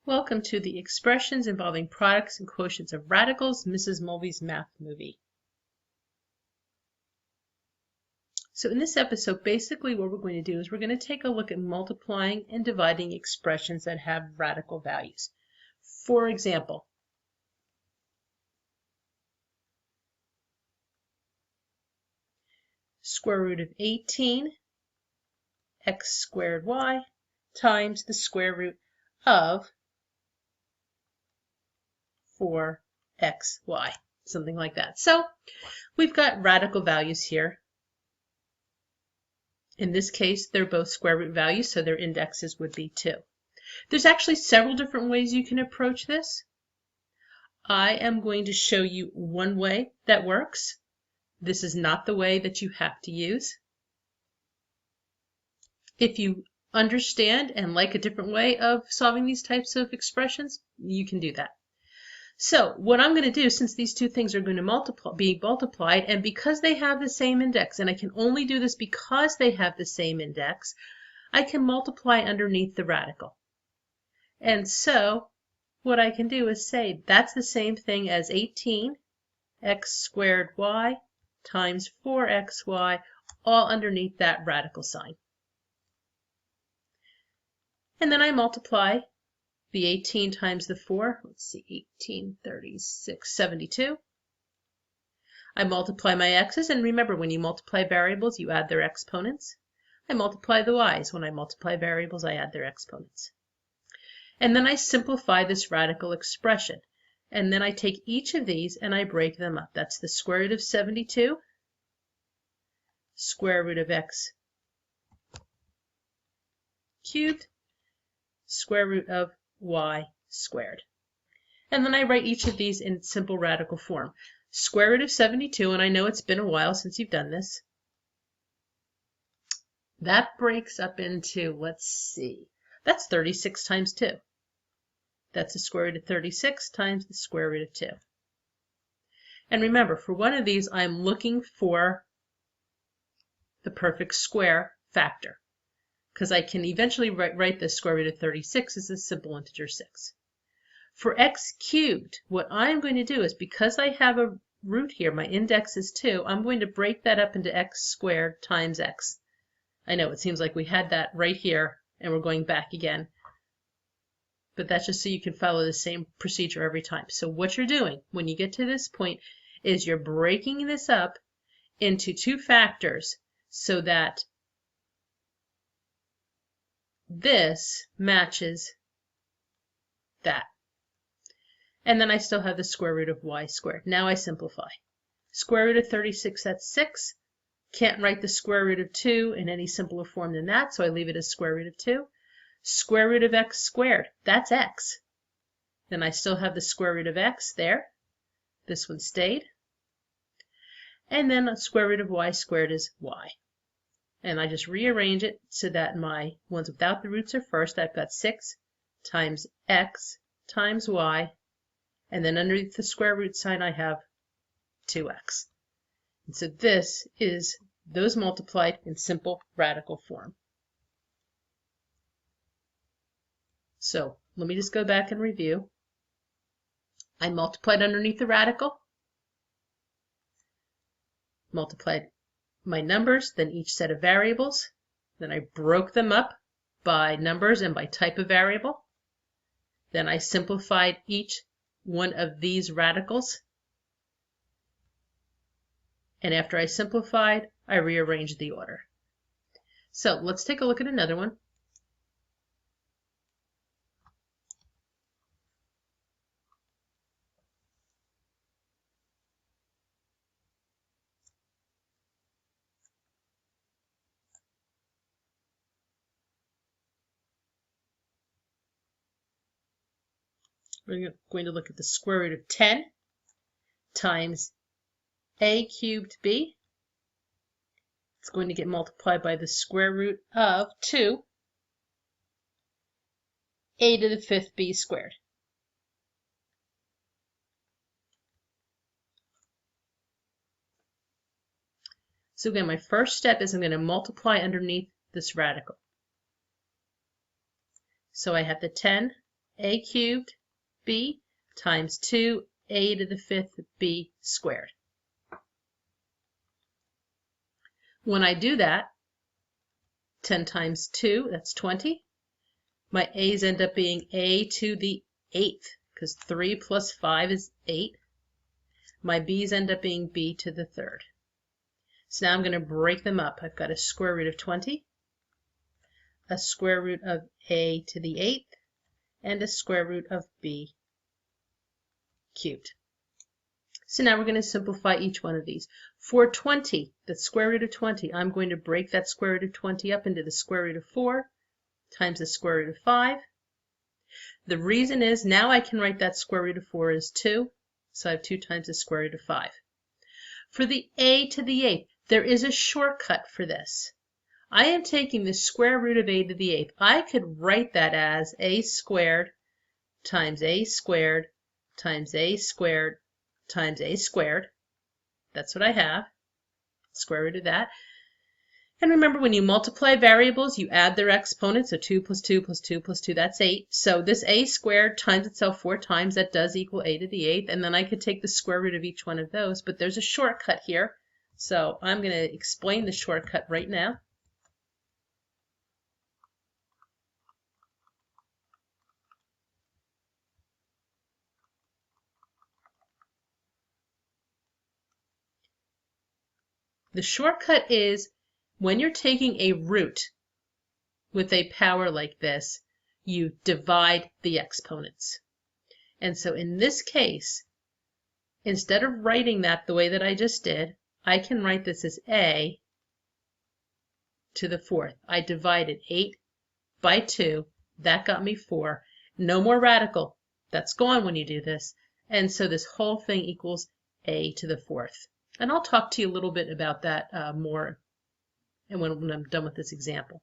Welcome to the Expressions Involving Products and Quotients of Radicals, Mrs. Mulvey's Math Movie. So in this episode, basically what we're going to do is we're going to take a look at multiplying and dividing expressions that have radical values. For example, square root of 18 x squared y times the square root of 4xy, something like that. So we've got radical values here. In this case, they're both square root values, so their indexes would be 2. There's actually several different ways you can approach this. I am going to show you one way that works. This is not the way that you have to use. If you understand and like a different way of solving these types of expressions, you can do that. So what I'm going to do, since these two things are going to be multiplied, and because they have the same index, and I can only do this because they have the same index, I can multiply underneath the radical. And so what I can do is say that's the same thing as 18 x squared y times 4xy, all underneath that radical sign. And then I multiply the 18 times the 4, let's see, 18, 36, 72. I multiply my x's, and remember, when you multiply variables, you add their exponents. I multiply the y's. When I multiply variables, I add their exponents. And then I simplify this radical expression. And then I take each of these and I break them up. That's the square root of 72, square root of x cubed, square root of y squared. And then I write each of these in simple radical form. Square root of 72, and I know it's been a while since you've done this. That breaks up into, let's see, that's 36 times 2. That's the square root of 36 times the square root of 2. And remember, for one of these, I'm looking for the perfect square factor, because I can eventually write the square root of 36 as a simple integer 6. For x cubed, what I'm going to do is, because I have a root here, my index is 2, I'm going to break that up into x squared times x. I know it seems like we had that right here and we're going back again, but that's just so you can follow the same procedure every time. So what you're doing when you get to this point is you're breaking this up into two factors so that this matches that. And then I still have the square root of y squared. Now I simplify. Square root of 36, that's 6. Can't write the square root of 2 in any simpler form than that, so I leave it as square root of 2. Square root of x squared, that's x. Then I still have the square root of x there. This one stayed. And then the square root of y squared is y. And I just rearrange it so that my ones without the roots are first. I've got 6 times x times y, and then underneath the square root sign I have 2x. And so this is those multiplied in simple radical form. So let me just go back and review. I multiplied underneath the radical, multiplied my numbers, then each set of variables. Then I broke them up by numbers and by type of variable. Then I simplified each one of these radicals. And after I simplified, I rearranged the order. So let's take a look at another one. We're going to look at the square root of 10 times a cubed b. It's going to get multiplied by the square root of 2 a to the 5th b squared. So again, my first step is I'm going to multiply underneath this radical. So I have the 10 a cubed b times 2a to the 5th b squared. When I do that, 10 times 2, that's 20. My a's end up being a to the 8th, because 3 plus 5 is 8. My b's end up being b to the 3rd. So now I'm going to break them up. I've got a square root of 20, a square root of a to the 8th, and a square root of b cubed. So now we're going to simplify each one of these. For 20, the square root of 20, I'm going to break that square root of 20 up into the square root of 4 times the square root of 5. The reason is now I can write that square root of 4 as 2, so I have 2 times the square root of 5. For the a to the 8th, there is a shortcut for this. I am taking the square root of a to the 8th. I could write that as a squared times a squared times a squared times a squared. That's what I have, square root of that. And remember, when you multiply variables, you add their exponents, so 2 plus 2 plus 2 plus 2, that's 8. So this a squared times itself 4 times, that does equal a to the 8th, and then I could take the square root of each one of those, but there's a shortcut here, so I'm going to explain the shortcut right now. The shortcut is when you're taking a root with a power like this, you divide the exponents. And so in this case, instead of writing that the way that I just did, I can write this as a to the 4th. I divided 8 by 2. That got me 4. No more radical. That's gone when you do this. And so this whole thing equals a to the 4th. And I'll talk to you a little bit about that more and when I'm done with this example.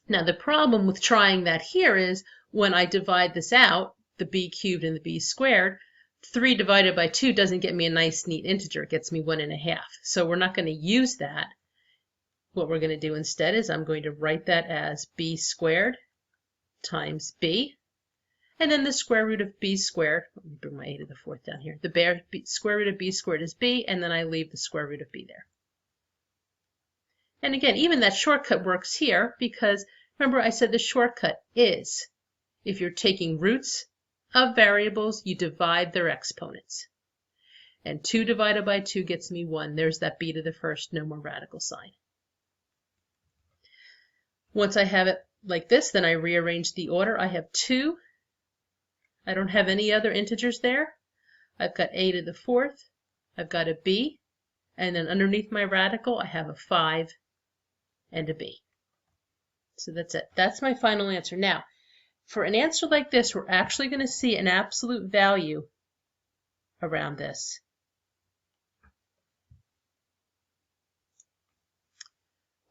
Now the problem with trying that here is when I divide this out, the b cubed and the b squared, 3 divided by 2 doesn't get me a nice neat integer. It gets me 1.5. So we're not going to use that. What we're going to do instead is I'm going to write that as b squared times b, and then the square root of b squared. Let me bring my a to the 4th down here. The square root of b squared is b, and then I leave the square root of b there. And again, even that shortcut works here because remember I said the shortcut is if you're taking roots of variables, you divide their exponents. And 2 divided by 2 gets me 1. There's that b to the 1st, no more radical sign. Once I have it like this, then I rearrange the order. I have 2. I don't have any other integers there. I've got a to the 4th. I've got a b. And then underneath my radical, I have a 5 and a b. So that's it. That's my final answer. Now, for an answer like this, we're actually going to see an absolute value around this.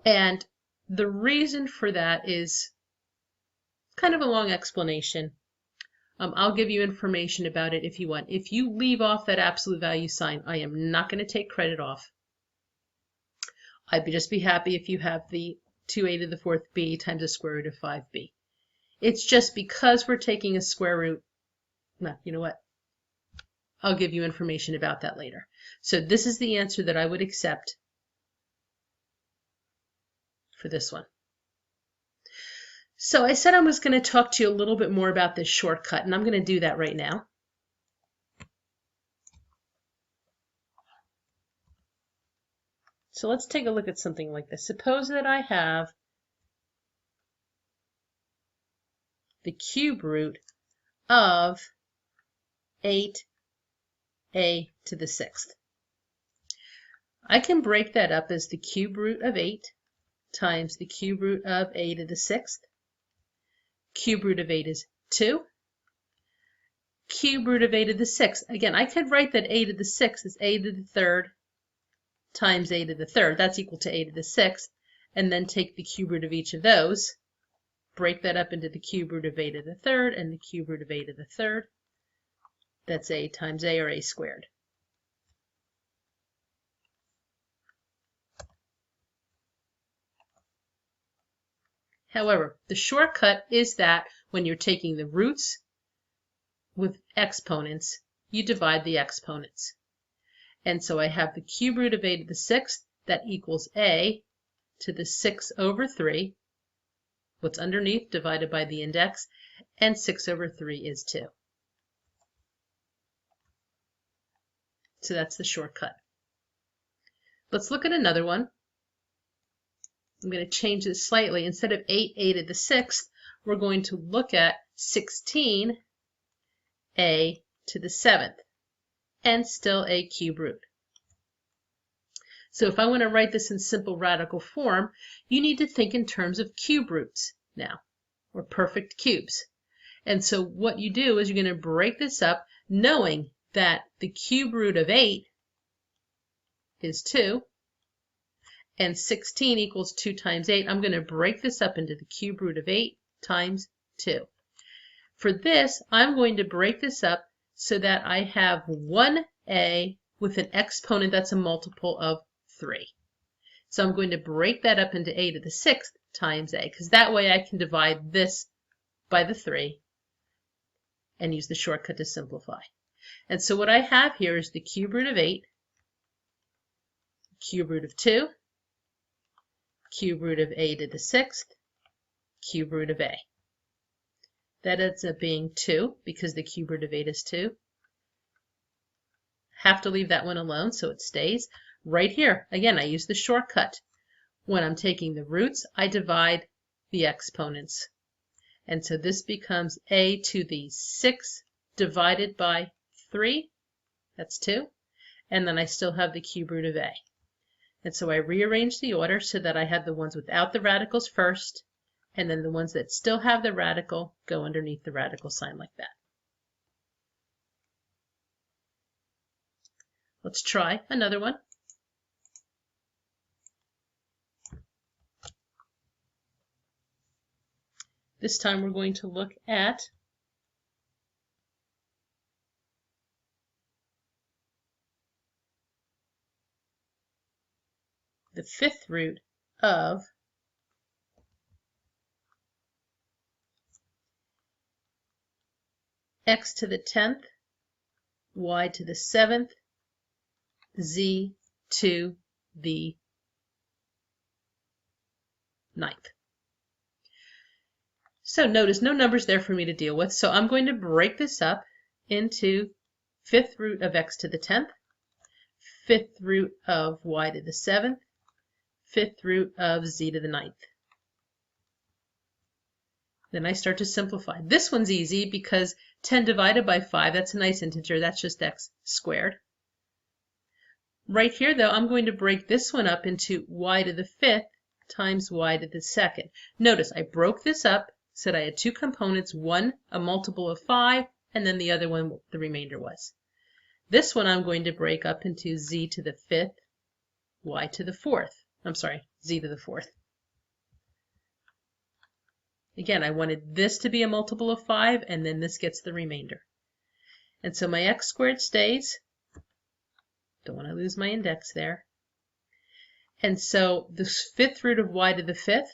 And the reason for that is kind of a long explanation. I'll give you information about it if you want. If you leave off that absolute value sign, I am not going to take credit off. I'd just be happy if you have the 2a to the 4th b times the square root of 5b. It's just because we're taking a square root. No, you know what? I'll give you information about that later. So this is the answer that I would accept for this one. So I said I was going to talk to you a little bit more about this shortcut, and I'm going to do that right now. So let's take a look at something like this. Suppose that I have the cube root of 8a to the 6th. I can break that up as the cube root of 8 times the cube root of a to the 6th. Cube root of 8 is 2. Cube root of a to the 6th. Again, I could write that a to the 6th is a to the 3rd times a to the 3rd. That's equal to a to the 6th. And then take the cube root of each of those. Break that up into the cube root of a to the 3rd and the cube root of a to the 3rd. That's a times a, or a squared. However, the shortcut is that when you're taking the roots with exponents, you divide the exponents. And so I have the cube root of a to the 6th, that equals a to the 6 over 3, what's underneath divided by the index, and 6 over 3 is 2. So that's the shortcut. Let's look at another one. I'm going to change this slightly. Instead of 8a to the 6th, we're going to look at 16a to the 7th, and still a cube root. So if I want to write this in simple radical form, you need to think in terms of cube roots now, or perfect cubes. And so what you do is you're going to break this up, knowing that the cube root of 8 is 2, and 16 equals 2 times 8. I'm going to break this up into the cube root of 8 times 2. For this, I'm going to break this up so that I have 1a with an exponent that's a multiple of 3. So I'm going to break that up into a to the 6th times a, because that way I can divide this by the 3 and use the shortcut to simplify. And so what I have here is the cube root of 8, cube root of 2, cube root of a to the 6th, cube root of a. That ends up being 2 because the cube root of 8 is 2. Have to leave that one alone so it stays. Right here, again, I use the shortcut. When I'm taking the roots, I divide the exponents. And so this becomes a to the 6 divided by 3. That's 2. And then I still have the cube root of a. And so I rearrange the order so that I have the ones without the radicals first, and then the ones that still have the radical go underneath the radical sign like that. Let's try another one. This time we're going to look at the 5th root of x to the 10th, y to the 7th, z to the 9th. So notice no numbers there for me to deal with, so I'm going to break this up into 5th root of x to the 10th, 5th root of y to the 7th, 5th root of z to the 9th. Then I start to simplify. This one's easy because 10 divided by 5, that's a nice integer, that's just x squared. Right here, though, I'm going to break this one up into y to the 5th times y to the 2nd. Notice I broke this up, said I had two components, one a multiple of 5, and then the other one the remainder was. This one I'm going to break up into z to the 5th, y to the 4th. I'm sorry, z to the 4th. Again, I wanted this to be a multiple of 5, and then this gets the remainder. And so my x squared stays. Don't want to lose my index there. And so the 5th root of y to the 5th,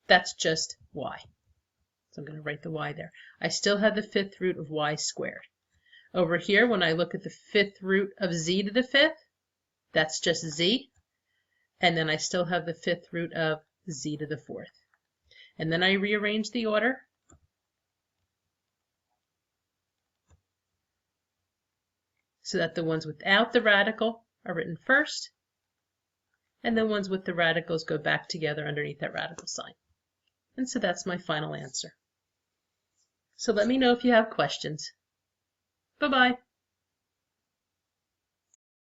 that's just y. So I'm going to write the y there. I still have the 5th root of y squared. Over here, when I look at the 5th root of z to the 5th, that's just z. And then I still have the 5th root of z to the 4th. And then I rearrange the order. So that the ones without the radical are written first, and the ones with the radicals go back together underneath that radical sign. And so that's my final answer. So let me know if you have questions. Bye-bye.